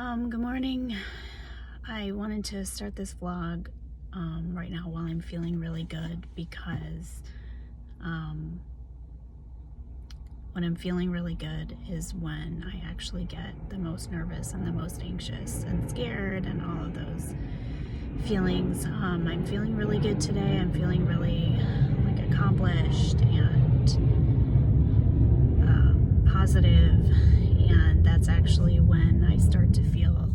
Good morning. I wanted to start this vlog right now while I'm feeling really good because um, when I'm feeling really good is when I actually get the most nervous and the most anxious and scared and all of those feelings. I'm feeling really good today. I'm feeling really accomplished and positive, and that's actually when I start to feel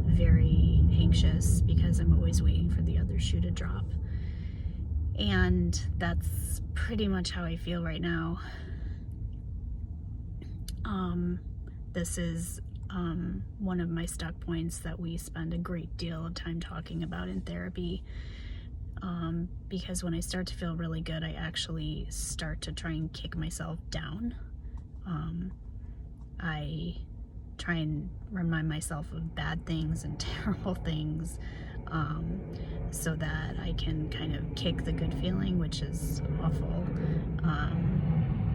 very anxious because I'm always waiting for the other shoe to drop. And that's pretty much how I feel right now. This is one of my stuck points that we spend a great deal of time talking about in therapy, because when I start to feel really good, I actually start to try and kick myself down. I try and remind myself of bad things and terrible things, so that I can kind of kick the good feeling, which is awful,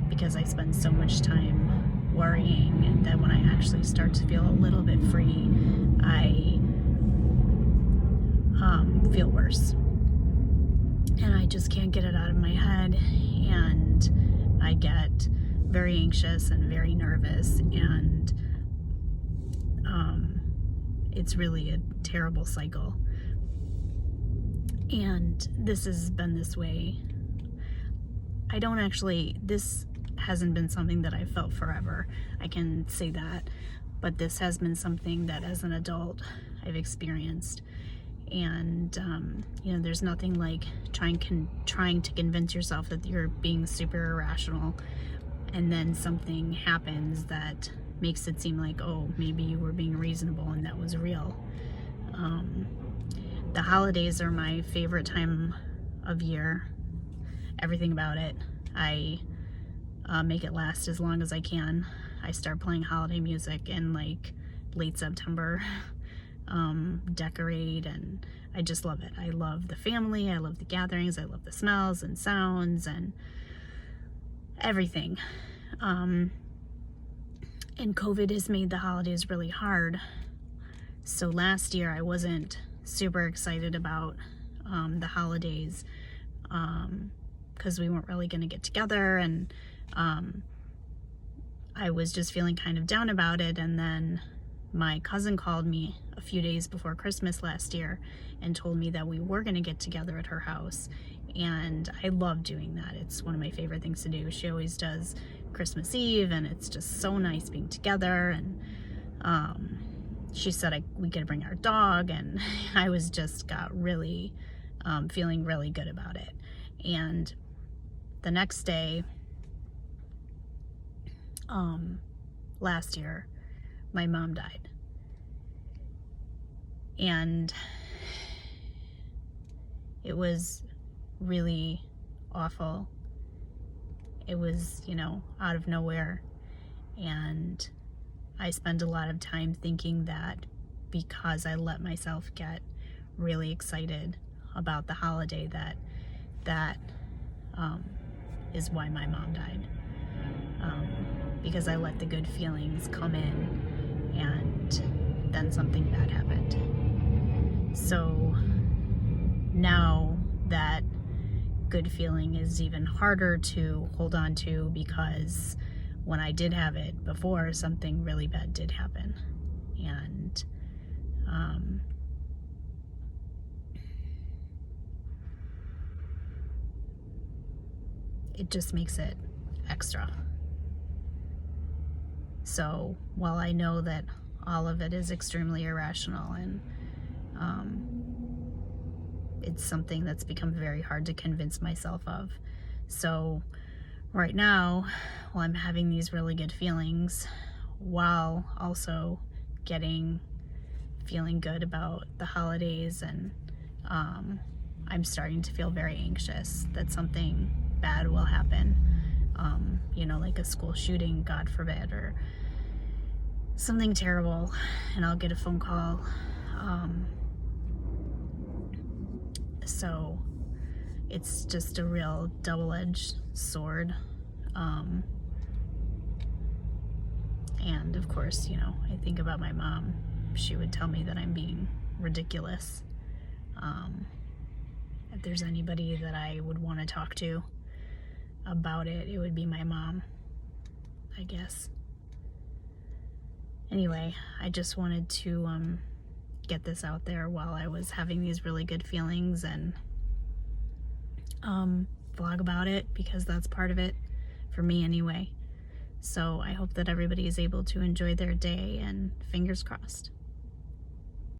because I spend so much time worrying that when I actually start to feel a little bit free, I feel worse. And I just can't get it out of my head, and I get very anxious and very nervous, and it's really a terrible cycle. And this has been this way. This hasn't been something that I've felt forever, I can say that, but this has been something that as an adult I've experienced. And there's nothing like trying to convince yourself that you're being super irrational, and then something happens that makes it seem like, oh, maybe you were being reasonable and that was real. The holidays are my favorite time of year. Everything about it. I make it last as long as I can. I start playing holiday music in late September, decorate, and I just love it. I love the family, I love the gatherings, I love the smells and sounds and everything. And COVID has made the holidays really hard. So last year I wasn't super excited about the holidays, because we weren't really going to get together, and I was just feeling kind of down about it. And then my cousin called me a few days before Christmas last year and told me that we were going to get together at her house, and I love doing that. It's one of my favorite things to do. She always does Christmas Eve, and it's just so nice being together. And she said we could bring our dog, and I got really feeling really good about it. And the next day, last year, my mom died. And it was really awful. It was, out of nowhere. And I spent a lot of time thinking that because I let myself get really excited about the holiday, that is why my mom died. Because I let the good feelings come in, and then something bad happened. So now that good feeling is even harder to hold on to, because when I did have it before, something really bad did happen. And it just makes it extra. So while I know that all of it is extremely irrational, and it's something that's become very hard to convince myself of. So right now, while I'm having these really good feelings, while also feeling good about the holidays, and I'm starting to feel very anxious that something bad will happen, like a school shooting, God forbid, or something terrible, and I'll get a phone call. So it's just a real double-edged sword. And of course, I think about my mom, she would tell me that I'm being ridiculous. If there's anybody that I would want to talk to about it, it would be my mom, I guess. Anyway, I just wanted to get this out there while I was having these really good feelings, and vlog about it, because that's part of it for me anyway. So I hope that everybody is able to enjoy their day, and fingers crossed.